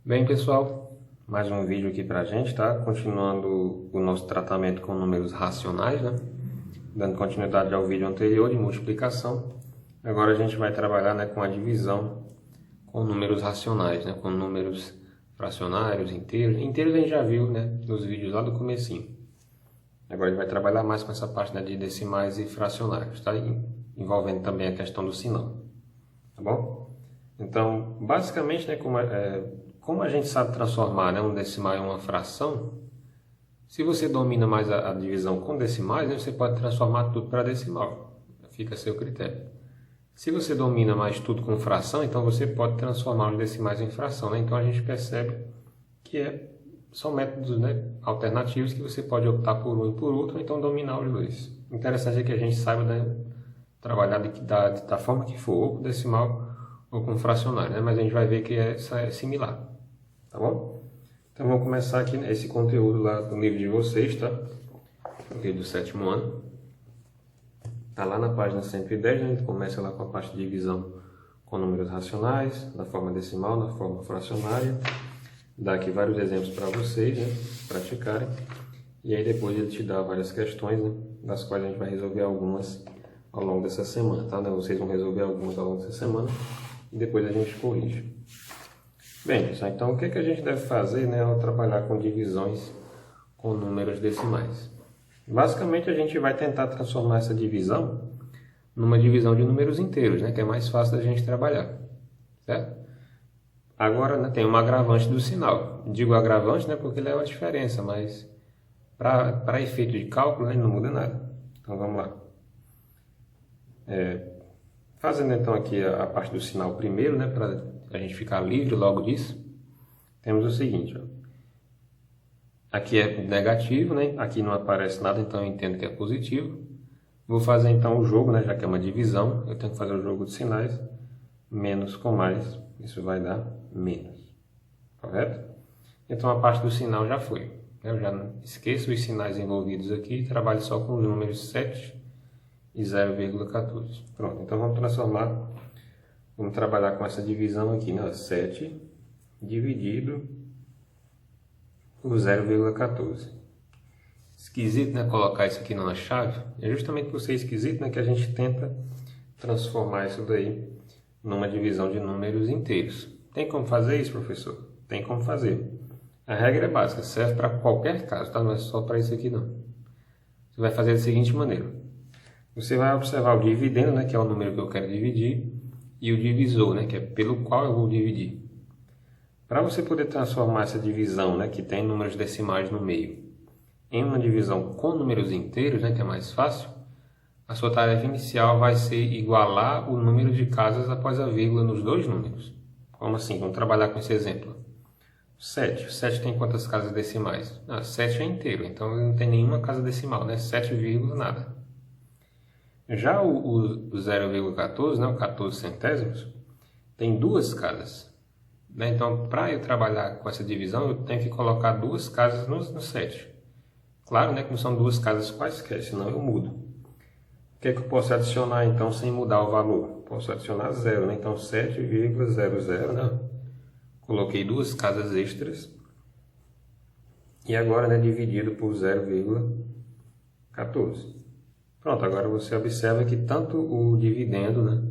Bem, pessoal, mais um vídeo aqui pra gente, tá? Continuando o nosso tratamento com números racionais, né? Dando continuidade ao vídeo anterior de multiplicação. Agora a gente vai trabalhar, né, com a divisão com números racionais, né? Com números fracionários, inteiros. Inteiros a gente já viu, né, nos vídeos lá do comecinho. Agora a gente vai trabalhar mais com essa parte, né, de decimais e fracionários, tá? Envolvendo também a questão do sinal, tá bom? Então, basicamente, né, como a gente sabe transformar, né, um decimal em uma fração, se você domina mais a divisão com decimais, né, você pode transformar tudo para decimal. Fica a seu critério. Se você domina mais tudo com fração, então você pode transformar os decimais em fração, né? Então a gente percebe que são métodos, né, alternativos que você pode optar por um e por outro, ou então dominar os dois. O interessante é que a gente saiba, né, trabalhar da forma que for, ou com decimal ou com fracionário, né? Mas a gente vai ver que essa é similar, tá bom? Então vamos começar aqui esse conteúdo lá do livro de vocês, tá? O livro do 7º ano. Tá lá na página 110, né? A gente começa lá com a parte de divisão com números racionais, na forma decimal, na forma fracionária. Dá aqui vários exemplos para vocês, né, praticarem. E aí depois ele te dá várias questões, né, das quais a gente vai resolver algumas ao longo dessa semana, tá? Vocês vão resolver algumas ao longo dessa semana e depois a gente corrige. Bem, pessoal, então o que a gente deve fazer, né, ao trabalhar com divisões com números decimais? Basicamente a gente vai tentar transformar essa divisão numa divisão de números inteiros, né, que é mais fácil da gente trabalhar, certo? Agora, né, tem uma agravante do sinal. Digo agravante, né, porque ele é uma diferença, mas para efeito de cálculo, né, não muda nada. Então vamos lá. Fazendo então aqui a parte do sinal primeiro, né, para a gente ficar livre logo disso, temos o seguinte, ó. Aqui é negativo, né, aqui não aparece nada, então eu entendo que é positivo. Vou fazer então o jogo, né, já que é uma divisão, eu tenho que fazer o jogo de sinais, menos com mais, isso vai dar menos, correto? Então a parte do sinal já foi. Eu já não esqueço os sinais envolvidos aqui e trabalho só com os números 7 e 0,14. Pronto, então vamos trabalhar com essa divisão aqui, né? 7 dividido por 0,14. Esquisito, né, colocar isso aqui numa chave. É justamente por ser esquisito, né, que a gente tenta transformar isso daí numa divisão de números inteiros. Tem como fazer isso, professor? Tem como fazer. A regra é básica, serve para qualquer caso, tá? Não é só para isso aqui não. Você vai fazer da seguinte maneira. Você vai observar o dividendo, né, que é o número que eu quero dividir, e o divisor, né, que é pelo qual eu vou dividir. Para você poder transformar essa divisão, né, que tem números decimais no meio, em uma divisão com números inteiros, né, que é mais fácil, a sua tarefa inicial vai ser igualar o número de casas após a vírgula nos dois números. Como assim? Vamos trabalhar com esse exemplo. 7. O 7 tem quantas casas decimais? 7 é inteiro, então não tem nenhuma casa decimal, né? 7, nada. Já o 0,14, né? O 14 centésimos, tem duas casas, né? Então, para eu trabalhar com essa divisão, eu tenho que colocar duas casas no 7. Claro, né, que não são duas casas quaisquer, senão eu mudo. O que é que eu posso adicionar, então, sem mudar o valor? Posso adicionar 0, né? Então, 7,00, né? Coloquei duas casas extras. E agora, né, dividido por 0,14. Pronto, agora você observa que tanto o dividendo, né,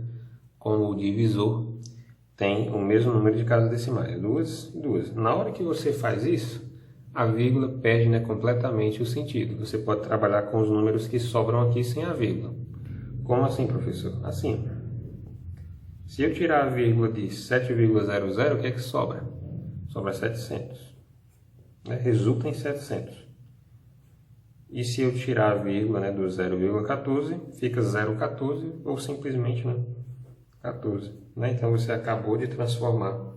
como o divisor tem o mesmo número de casas decimais. Duas e duas. Na hora que você faz isso, a vírgula perde, né, completamente o sentido. Você pode trabalhar com os números que sobram aqui sem a vírgula. Como assim, professor? Assim. Se eu tirar a vírgula de 7,00, o que é que sobra? Sobra 700. Né? Resulta em 700. E se eu tirar a vírgula, né, do 0,14, fica 0,14 ou simplesmente, né, 14. Né? Então você acabou de transformar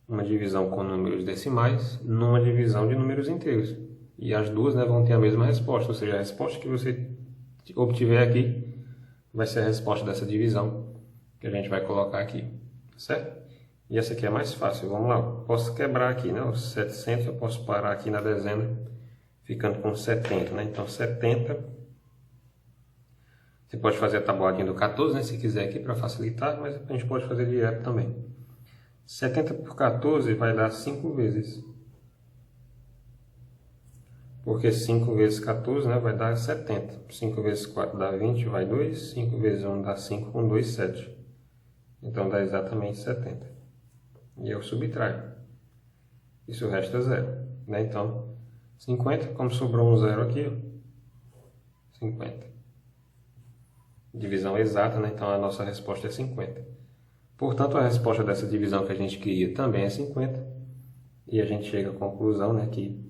uma divisão com números decimais numa divisão de números inteiros. E as duas, né, vão ter a mesma resposta, ou seja, a resposta que você obtiver aqui vai ser a resposta dessa divisão que a gente vai colocar aqui, certo? E essa aqui é mais fácil, vamos lá. Posso quebrar aqui, né, os 700, eu posso parar aqui na dezena, ficando com 70, né? Então 70, você pode fazer a tabuadinha do 14, né, se quiser aqui para facilitar, mas a gente pode fazer direto também. 70 por 14 vai dar 5 vezes. Porque 5 vezes 14, né, vai dar 70. 5 vezes 4 dá 20, vai 2. 5 vezes 1 dá 5, com 2, 7. Então dá exatamente 70. E eu subtraio. Isso resta 0. Né? Então, 50, como sobrou um 0 aqui, ó, 50. Divisão exata, né? Então a nossa resposta é 50. Portanto, a resposta dessa divisão que a gente queria também é 50. E a gente chega à conclusão, né, que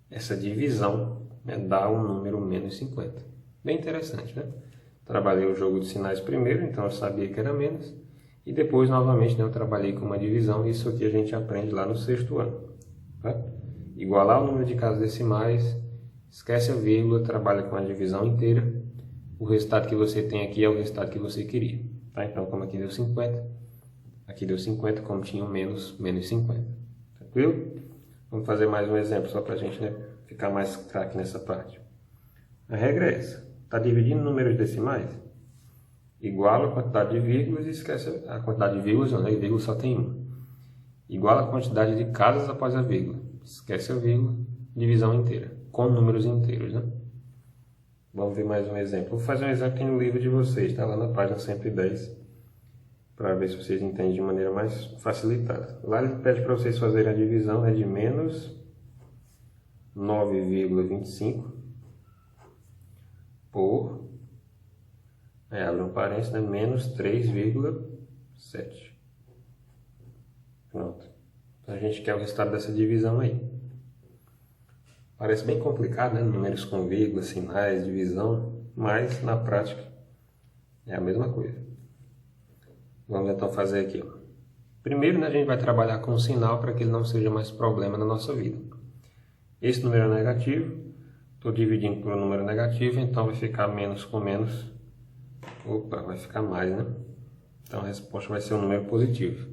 essa divisão, né, dá um número menos 50. Bem interessante, né? Trabalhei o jogo de sinais primeiro, então eu sabia que era menos. E depois, novamente, né, eu trabalhei com uma divisão. Isso aqui a gente aprende lá no 6º ano. Tá? Igualar o número de casas decimais, esquece a vírgula, trabalha com a divisão inteira. O resultado que você tem aqui é o resultado que você queria. Tá? Então, como aqui deu 50, aqui deu 50, como tinha um menos 50. Tranquilo? Vamos fazer mais um exemplo, só para a gente, né, ficar mais craque nessa parte. A regra é essa. Está dividindo números decimais? Iguala a quantidade de vírgulas e esquece a quantidade de vírgulas, não, né? Vírgula só tem uma. Iguala a quantidade de casas após a vírgula. Esquece a vírgula, divisão inteira, com números inteiros, né? Vamos ver mais um exemplo. Vou fazer um exemplo aqui no livro de vocês, está lá na página 110, para ver se vocês entendem de maneira mais facilitada. Lá ele pede para vocês fazerem a divisão, né, de menos 9,25 por, abre um parênteses, né, menos 3,7. Pronto. Então a gente quer o resultado dessa divisão aí. Parece bem complicado, né? Números com vírgula, sinais, divisão, mas na prática é a mesma coisa. Vamos então fazer aqui. Ó. Primeiro, né, a gente vai trabalhar com o sinal para que ele não seja mais problema na nossa vida. Esse número é negativo, estou dividindo por um número negativo, então vai ficar menos com menos. Opa, vai ficar mais, né? Então a resposta vai ser um número positivo.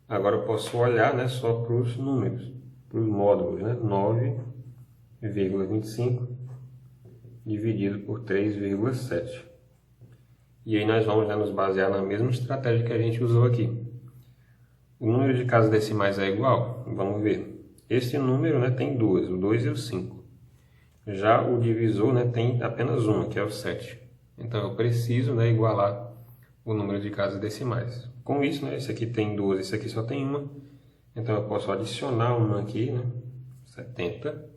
Agora eu posso olhar, né, só para os números, para os módulos, né? 9,25 dividido por 3,7. E aí nós vamos, né, nos basear na mesma estratégia que a gente usou aqui. O número de casas decimais é igual? Vamos ver. Esse número, né, tem duas, o 2 e o 5. Já o divisor, né, tem apenas uma, que é o 7. Então eu preciso, né, igualar o número de casas decimais. Com isso, né, esse aqui tem duas, esse aqui só tem uma. Então eu posso adicionar uma aqui, né, 70.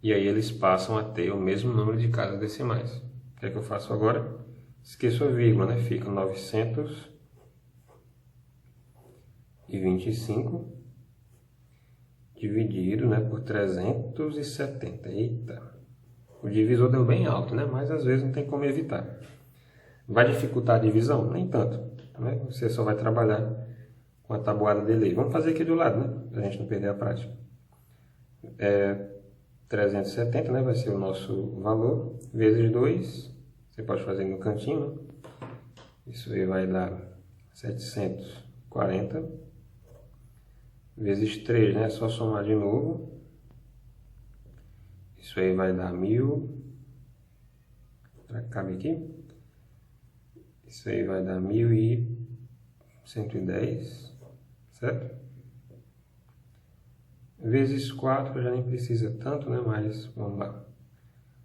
E aí eles passam a ter o mesmo número de casas decimais. O que é que eu faço agora? Esqueço a vírgula, né? Fica 925 dividido, né, por 370. Eita! O divisor deu bem alto, né? Mas às vezes não tem como evitar. Vai dificultar a divisão? Nem tanto. Né? Você só vai trabalhar com a tabuada dele. Vamos fazer aqui do lado, né? Para a gente não perder a prática. 370, né? Vai ser o nosso valor. Vezes 2. Você pode fazer no cantinho, né? Isso aí vai dar 740. Vezes 3, né? É só somar de novo. Isso aí vai dar 1000. Cabe aqui. Isso aí vai dar 1110, certo? Vezes 4, já nem precisa tanto, né? Mas vamos lá.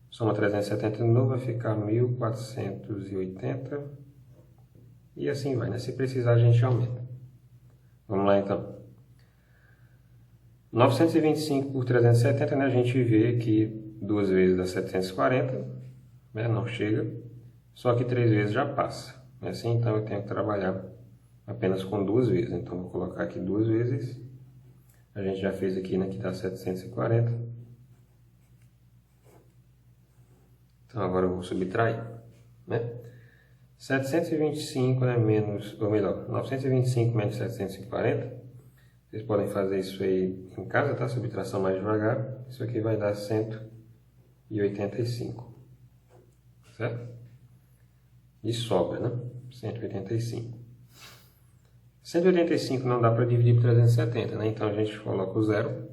Soma 370 de novo, vai ficar 1480. E assim vai, né? Se precisar, a gente aumenta. Vamos lá, então. 925 por 370, né? A gente vê que 2 vezes dá 740, né? Não chega. Só que 3 vezes já passa. Assim, então eu tenho que trabalhar apenas com 2 vezes. Então, vou colocar aqui 2 vezes. A gente já fez aqui, né? Que dá 740. Então, agora eu vou subtrair, né? 725, né, menos, ou melhor, 925 menos 740. Vocês podem fazer isso aí em casa, tá? Subtração mais devagar. Isso aqui vai dar 185, certo? E sobra, né? 185. 185 não dá para dividir por 370, né? Então a gente coloca o zero.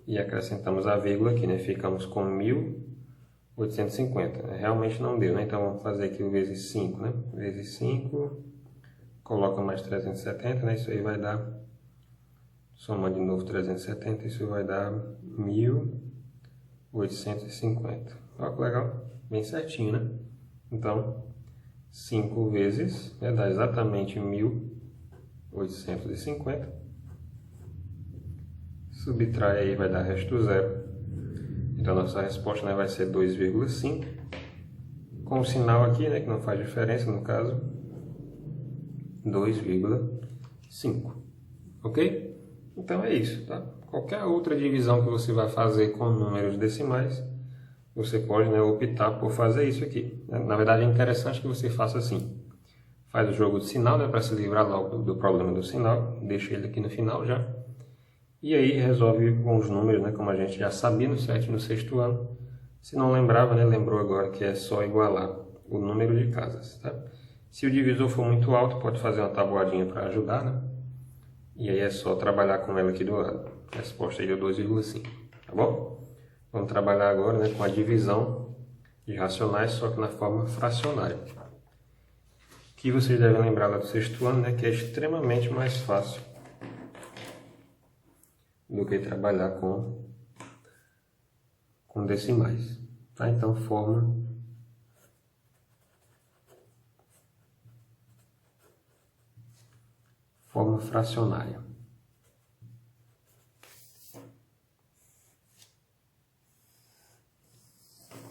E acrescentamos a vírgula aqui, né? Ficamos com 1850. Realmente não deu, né? Então vamos fazer aqui o vezes 5, né? Vezes 5, coloca mais 370, né? Isso aí vai dar, soma de novo 370, isso vai dar 1850. Olha que legal, bem certinho, né? Então, 5 vezes, né, dá exatamente 1850. Subtrai aí, vai dar resto zero. Então, nossa resposta, né, vai ser 2,5. Com o sinal aqui, né, que não faz diferença no caso, 2,5. Ok? Então é isso, tá? Qualquer outra divisão que você vai fazer com números decimais, você pode, né, optar por fazer isso aqui. Na verdade, é interessante que você faça assim. Faz o jogo de sinal, né, para se livrar logo do problema do sinal. Deixa ele aqui no final já. E aí resolve com os números, né, como a gente já sabia no 7 e no 6º ano. Se não lembrava, né, lembrou agora que é só igualar o número de casas, tá? Se o divisor for muito alto, pode fazer uma tabuadinha para ajudar, né? E aí é só trabalhar com ela aqui do lado. A resposta aí deu 2,5, tá bom? Vamos trabalhar agora, né, com a divisão de racionais, só que na forma fracionária. Que vocês devem lembrar lá do 6º ano, né, que é extremamente mais fácil do que trabalhar com decimais. Tá? Então, forma fracionária.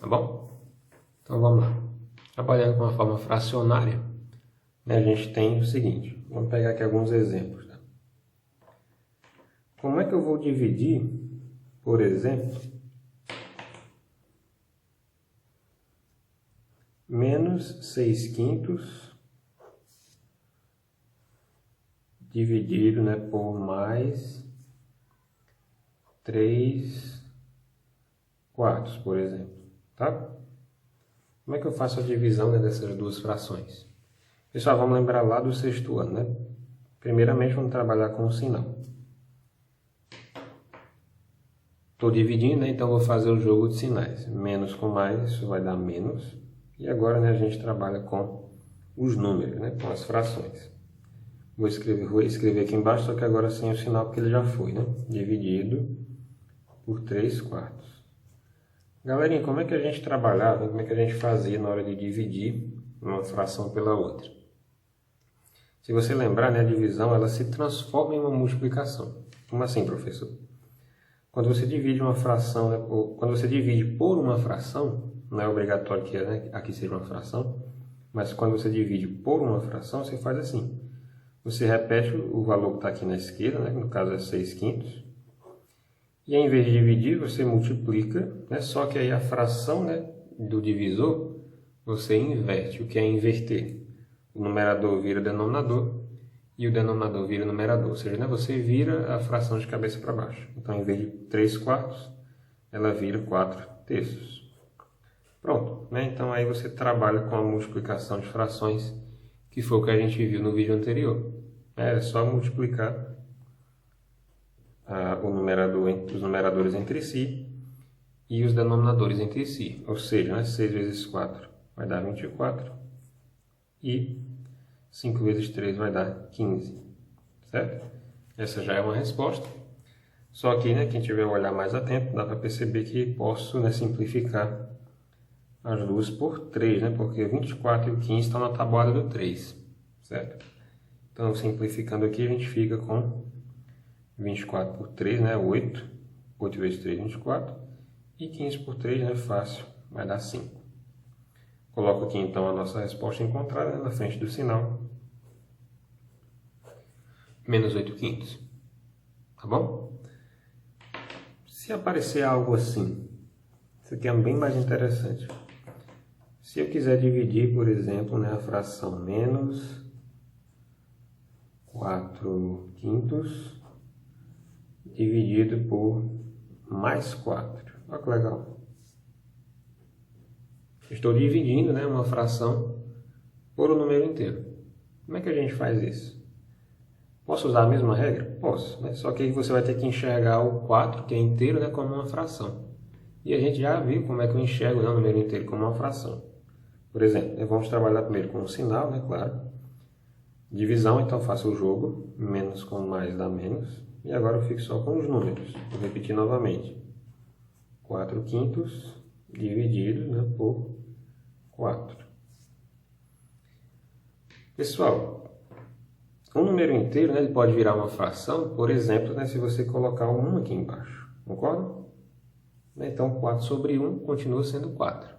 Tá bom? Então, vamos lá. Trabalhando com a forma fracionária, né, a gente tem o seguinte. Vamos pegar aqui alguns exemplos. Tá? Como é que eu vou dividir, por exemplo, menos 6/5 dividido, né, por mais 3/4, por exemplo, tá? Como é que eu faço a divisão, né, dessas duas frações? Pessoal, vamos lembrar lá do 6º ano, né? Primeiramente, vamos trabalhar com o sinal. Estou dividindo, né? Então vou fazer o jogo de sinais. Menos com mais, isso vai dar menos. E agora, né, a gente trabalha com os números, né, com as frações. Vou escrever aqui embaixo, só que agora sem o sinal, porque ele já foi, né? Dividido por 3/4. Galerinha, como é que a gente trabalhava, como é que a gente fazia na hora de dividir uma fração pela outra? Se você lembrar, né, a divisão ela se transforma em uma multiplicação. Como assim, professor? Quando você divide uma fração, né, quando você divide por uma fração, não é obrigatório que, né, aqui seja uma fração, mas quando você divide por uma fração, você faz assim. Você repete o valor que está aqui na esquerda, né, que no caso é 6/5, e ao invés de dividir, você multiplica, né, só que aí a fração, né, do divisor, você inverte. O que é inverter? O numerador vira denominador e o denominador vira numerador, ou seja, né, você vira a fração de cabeça para baixo. Então, em vez de 3/4, ela vira 4/3. Pronto, né? Então aí você trabalha com a multiplicação de frações, que foi o que a gente viu no vídeo anterior. É só multiplicar os numeradores entre si e os denominadores entre si. Ou seja, né, 6 vezes 4 vai dar 24 e 5 vezes 3 vai dar 15. Certo? Essa já é uma resposta. Só que, né, quem tiver um olhar mais atento, dá para perceber que posso, né, simplificar as duas por 3, né, porque 24 e o 15 estão na tabuada do 3. Certo? Então, simplificando aqui, a gente fica com 24 por 3, né, 8. 8 vezes 3, 24. E 15 por 3, né, fácil, vai dar 5. Coloco aqui, então, a nossa resposta encontrada, né, na frente do sinal. Menos 8/5. Tá bom? Se aparecer algo assim, isso aqui é bem mais interessante. Se eu quiser dividir, por exemplo, né, a fração menos 4/5 dividido por mais 4. Olha que legal. Estou dividindo, né, uma fração por um número inteiro. Como é que a gente faz isso? Posso usar a mesma regra? Posso, né? Só que aí você vai ter que enxergar o 4, que é inteiro, né, como uma fração. E a gente já viu como é que eu enxergo, né, o número inteiro como uma fração. Por exemplo, vamos trabalhar primeiro com o sinal, né, claro. Divisão, então faço o jogo, menos com mais dá menos. E agora eu fico só com os números. Vou repetir novamente. 4/5 dividido, né, por 4. Pessoal, um número inteiro, né, ele pode virar uma fração, por exemplo, né, se você colocar um 1 aqui embaixo. Concorda? Então 4/1 continua sendo 4.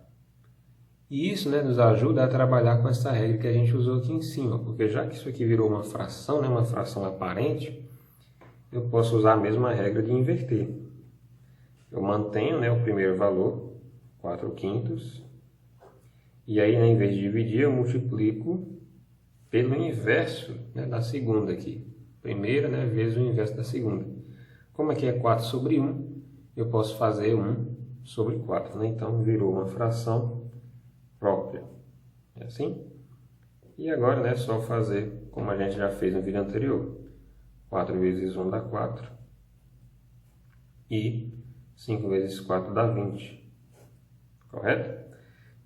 E isso, né, nos ajuda a trabalhar com essa regra que a gente usou aqui em cima, porque já que isso aqui virou uma fração, né, uma fração aparente, eu posso usar a mesma regra de inverter. Eu mantenho, né, o primeiro valor, 4/5, e aí, né, em vez de dividir, eu multiplico pelo inverso, né, da segunda aqui. Primeira, né, vezes o inverso da segunda. Como aqui é 4/1, eu posso fazer 1/4, né? Então virou uma fração própria. É assim? E agora, né, só fazer como a gente já fez no vídeo anterior. 4 vezes 1 dá 4. E 5 vezes 4 dá 20. Correto?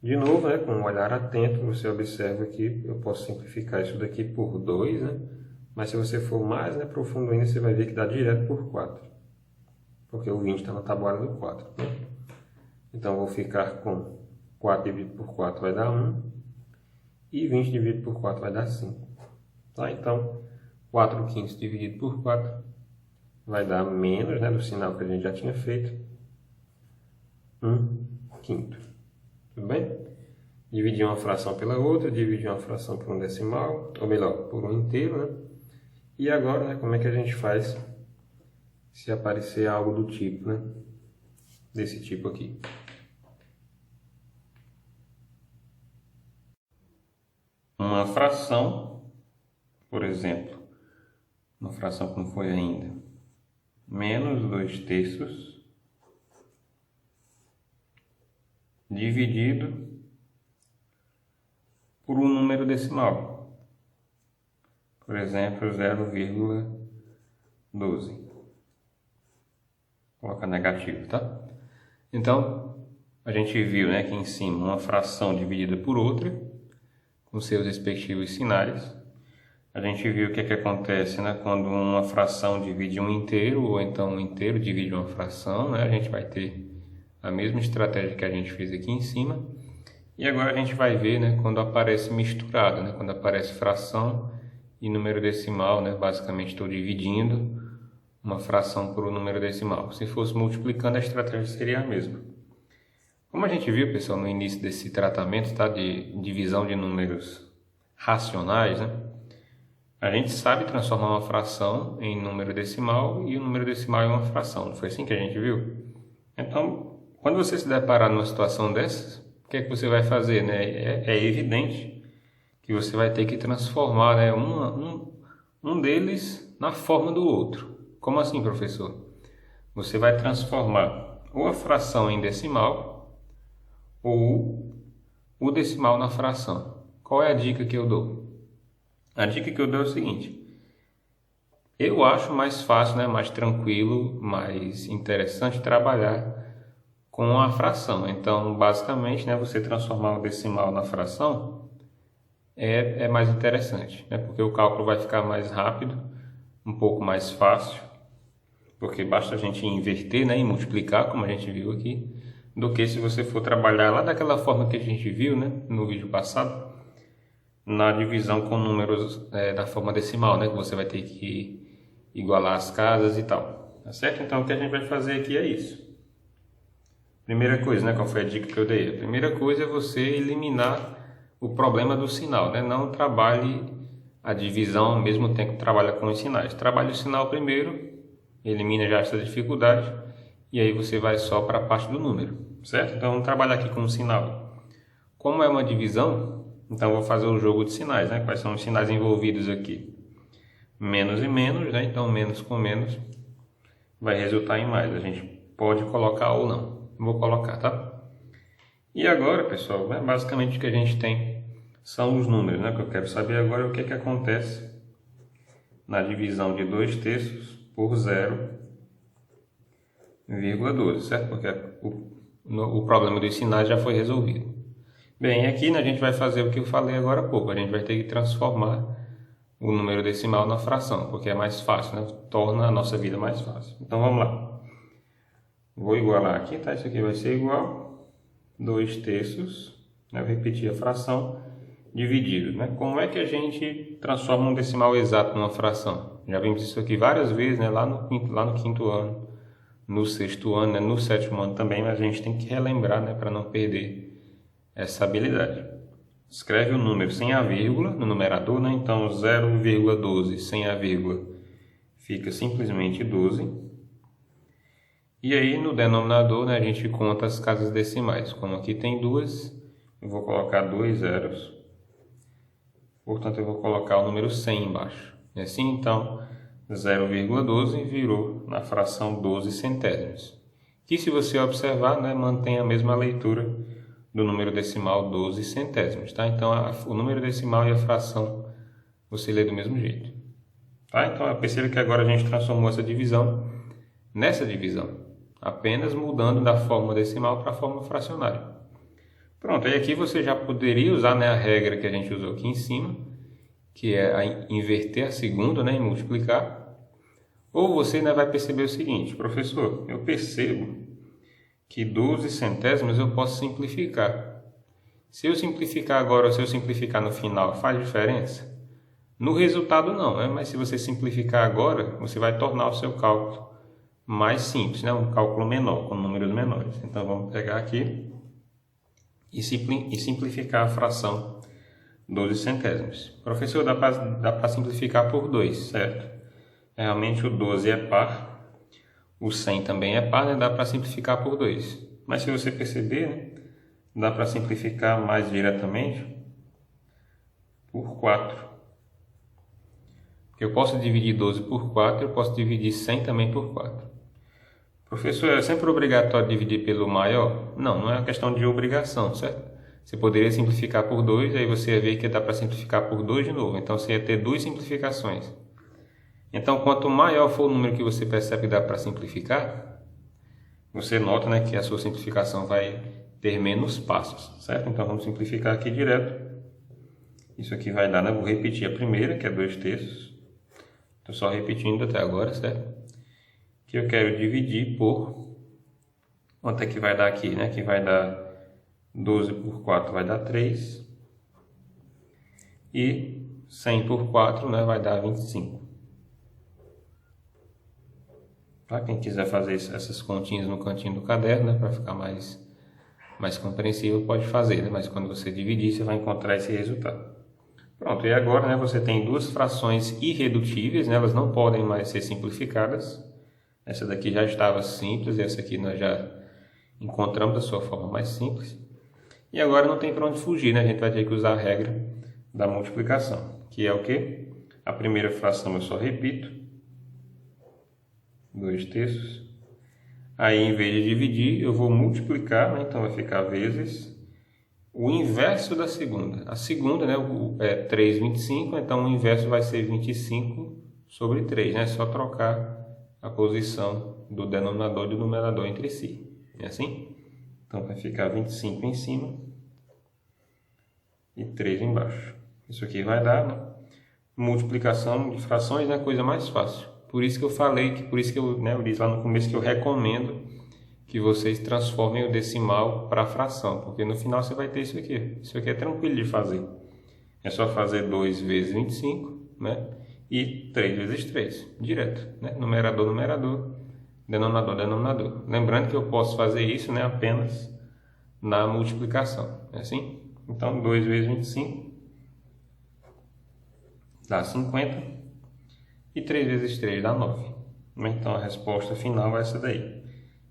De novo, né, com um olhar atento, você observa que eu posso simplificar isso daqui por 2, né? Mas se você for mais, né, profundo ainda, você vai ver que dá direto por 4. Porque o 20 está na tabuada do 4. Né? Então, vou ficar com 4 dividido por 4 vai dar 1. E 20 dividido por 4 vai dar 5. Tá? Então, 4/5 dividido por 4 vai dar menos, né, do sinal que a gente já tinha feito, 1/5. Tudo bem? Dividir uma fração pela outra, dividir uma fração por um decimal, ou melhor, por um inteiro, né? E agora, né, como é que a gente faz se aparecer algo do tipo, né? Desse tipo aqui. Uma fração, por exemplo, uma fração que não foi ainda, menos 2/3 dividido por um número decimal, por exemplo, 0,12. Coloca negativo, tá? Então, a gente viu, né, aqui em cima uma fração dividida por outra, com seus respectivos sinais. A gente viu o que é que acontece, né, quando uma fração divide um inteiro, ou então um inteiro divide uma fração, né? A gente vai ter a mesma estratégia que a gente fez aqui em cima. E agora a gente vai ver, né, quando aparece misturado, né, quando aparece fração e número decimal, né, basicamente estou dividindo uma fração por um número decimal. Se fosse multiplicando, a estratégia seria a mesma. Como a gente viu, pessoal, no início desse tratamento, tá, de divisão de números racionais, né, a gente sabe transformar uma fração em número decimal e o número decimal em uma fração. Não foi assim que a gente viu? Então, quando você se deparar numa situação dessas, o que é que você vai fazer, né? É evidente que você vai ter que transformar, né, um deles na forma do outro. Como assim, professor? Você vai transformar ou a fração em decimal ou o decimal na fração. Qual é a dica que eu dou? A dica que eu dou é o seguinte: eu acho mais fácil, né, mais tranquilo, mais interessante trabalhar com a fração. Então, basicamente, né, você transformar o decimal na fração é mais interessante, né, porque o cálculo vai ficar mais rápido, um pouco mais fácil, porque basta a gente inverter, né, e multiplicar, como a gente viu aqui, do que se você for trabalhar lá daquela forma que a gente viu, né, no vídeo passado, na divisão com números da forma decimal, né, que você vai ter que igualar as casas e tal, tá certo? Então, o que a gente vai fazer aqui é isso. Primeira coisa, né, qual foi a dica que eu dei? A primeira coisa é você eliminar o problema do sinal, né? Não trabalhe a divisão ao mesmo tempo que trabalha com os sinais. Trabalhe o sinal primeiro, elimina já essa dificuldade, e aí você vai só para a parte do número, certo? Então, vamos trabalhar aqui com o sinal. Como é uma divisão, então eu vou fazer o jogo de sinais, né? Quais são os sinais envolvidos aqui? Menos e menos, né? Então, menos com menos vai resultar em mais. A gente pode colocar ou não. Vou colocar, tá? E agora, pessoal, né, basicamente o que a gente tem são os números, né? O que eu quero saber agora é o que é que acontece na divisão de 2/3 por 0,12, certo? Porque o problema dos sinais já foi resolvido. Bem, aqui, né, a gente vai fazer o que eu falei agora há pouco. A gente vai ter que transformar o número decimal na fração, porque é mais fácil, né? Torna a nossa vida mais fácil. Então vamos lá. Vou igualar aqui, tá? Isso aqui vai ser igual 2/3, né? Eu repeti a fração, dividido, né? Como é que a gente transforma um decimal exato numa fração? Já vimos isso aqui várias vezes, né? Lá no quinto ano, no sexto ano, né? No sétimo ano também, mas a gente tem que relembrar, né? Para não perder essa habilidade. Escreve o número sem a vírgula no numerador, né? Então 0,12 sem a vírgula fica simplesmente 12. E aí no denominador, né, a gente conta as casas decimais. Como aqui tem duas, eu vou colocar 2 zeros. Portanto, eu vou colocar o número 100 embaixo. E assim, então, 0,12 virou na fração 12 centésimos. Que, se você observar, né, mantém a mesma leitura do número decimal 12 centésimos. Tá? Então, o número decimal e a fração você lê do mesmo jeito. Tá? Então, perceba que agora a gente transformou essa divisão nessa divisão, apenas mudando da forma decimal para a forma fracionária. Pronto, e aqui você já poderia usar, né, a regra que a gente usou aqui em cima, que é inverter a segunda, né, e multiplicar. Ou você, né, vai perceber o seguinte: professor, eu percebo que 12 centésimos eu posso simplificar. Se eu simplificar agora ou se eu simplificar no final, faz diferença? No resultado não, né? Mas se você simplificar agora, você vai tornar o seu cálculo mais simples, né? Um cálculo menor, com números menores. Então vamos pegar aqui e simplificar a fração 12 centésimos. Professor, dá para simplificar por 2, certo? Realmente o 12 é par, o 100 também é par, né? Dá para simplificar por 2. Mas se você perceber, né, dá para simplificar mais diretamente por 4. Eu posso dividir 12 por 4, eu posso dividir 100 também por 4. Professor, é sempre obrigatório dividir pelo maior? Não, não é uma questão de obrigação, certo? Você poderia simplificar por 2, aí você ia ver que dá para simplificar por 2 de novo. Então você ia ter 2 simplificações. Então, quanto maior for o número que você percebe que dá para simplificar, você nota, né, que a sua simplificação vai ter menos passos, certo? Então vamos simplificar aqui direto. Isso aqui vai dar, né? Vou repetir a primeira, que é 2/3. Estou só repetindo até agora, certo? Que eu quero dividir por... Quanto é que vai dar aqui, né? Que vai dar 12 por 4 vai dar 3. E 100 por 4, né, vai dar 25. Tá? Quem quiser fazer essas continhas no cantinho do caderno, né, para ficar mais compreensível, pode fazer, né? Mas quando você dividir, você vai encontrar esse resultado. Pronto, e agora, né, você tem duas frações irredutíveis, né? Elas não podem mais ser simplificadas. Essa daqui já estava simples, essa aqui nós já encontramos a sua forma mais simples. E agora não tem para onde fugir, né? A gente vai ter que usar a regra da multiplicação, que é o quê? A primeira fração eu só repito, 2/3. Aí, em vez de dividir, eu vou multiplicar, né? Então vai ficar vezes o inverso da segunda. A segunda, né, é 3/25, então o inverso vai ser 25 sobre 3, né? É só trocar a posição do denominador e do numerador entre si. É assim? Então vai ficar 25 em cima e 3 embaixo. Isso aqui vai dar, né, multiplicação de frações, é, né, a coisa mais fácil. Por isso que eu falei, eu disse lá no começo que eu recomendo que vocês transformem o decimal para fração, porque no final você vai ter isso aqui. Isso aqui é tranquilo de fazer. É só fazer 2 vezes 25, né? E 3 vezes 3, direto, né? Numerador, numerador, denominador, denominador. Lembrando que eu posso fazer isso, né, apenas na multiplicação, é assim? Então, 2 vezes 25 dá 50 e 3 vezes 3 dá 9. Então, a resposta final é essa daí.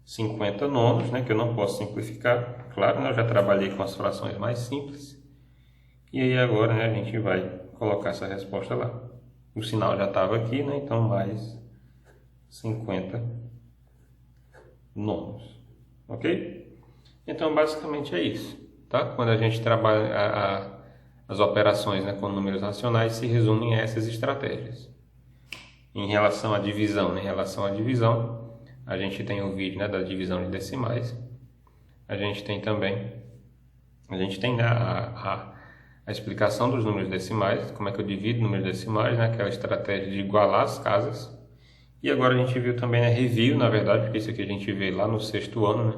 50 nonos, né, que eu não posso simplificar. Claro, né, eu já trabalhei com as frações mais simples. E aí agora, né, a gente vai colocar essa resposta lá. O sinal já estava aqui, né, então mais 50 nonos. Ok? Então, basicamente é isso. Tá? Quando a gente trabalha as operações, né, com números racionais, se resumem a essas estratégias. Em relação à divisão, a gente tem o vídeo, né, da divisão de decimais. A gente tem a explicação dos números decimais, como é que eu divido números decimais, né? Aquela estratégia de igualar as casas. E agora a gente viu também, né, review, na verdade, porque isso aqui a gente vê lá no sexto ano, né,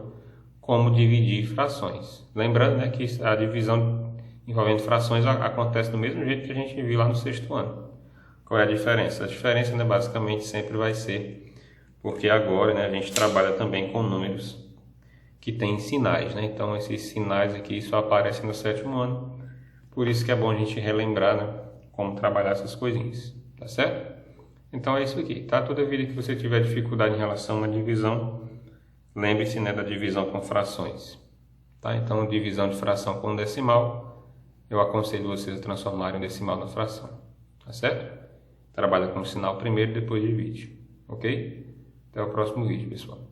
como dividir frações. Lembrando, né, que a divisão envolvendo frações acontece do mesmo jeito que a gente viu lá no sexto ano. Qual é a diferença? A diferença, né, basicamente sempre vai ser porque agora, né, a gente trabalha também com números que têm sinais, né? Então esses sinais aqui só aparecem no sétimo ano. Por isso que é bom a gente relembrar, né, como trabalhar essas coisinhas, tá certo? Então é isso aqui, tá? Toda vida que você tiver dificuldade em relação à divisão, lembre-se, né, da divisão com frações, tá? Então divisão de fração com decimal, eu aconselho vocês a transformarem o decimal na fração, tá certo? Trabalha com o sinal primeiro e depois divide, ok? Até o próximo vídeo, pessoal.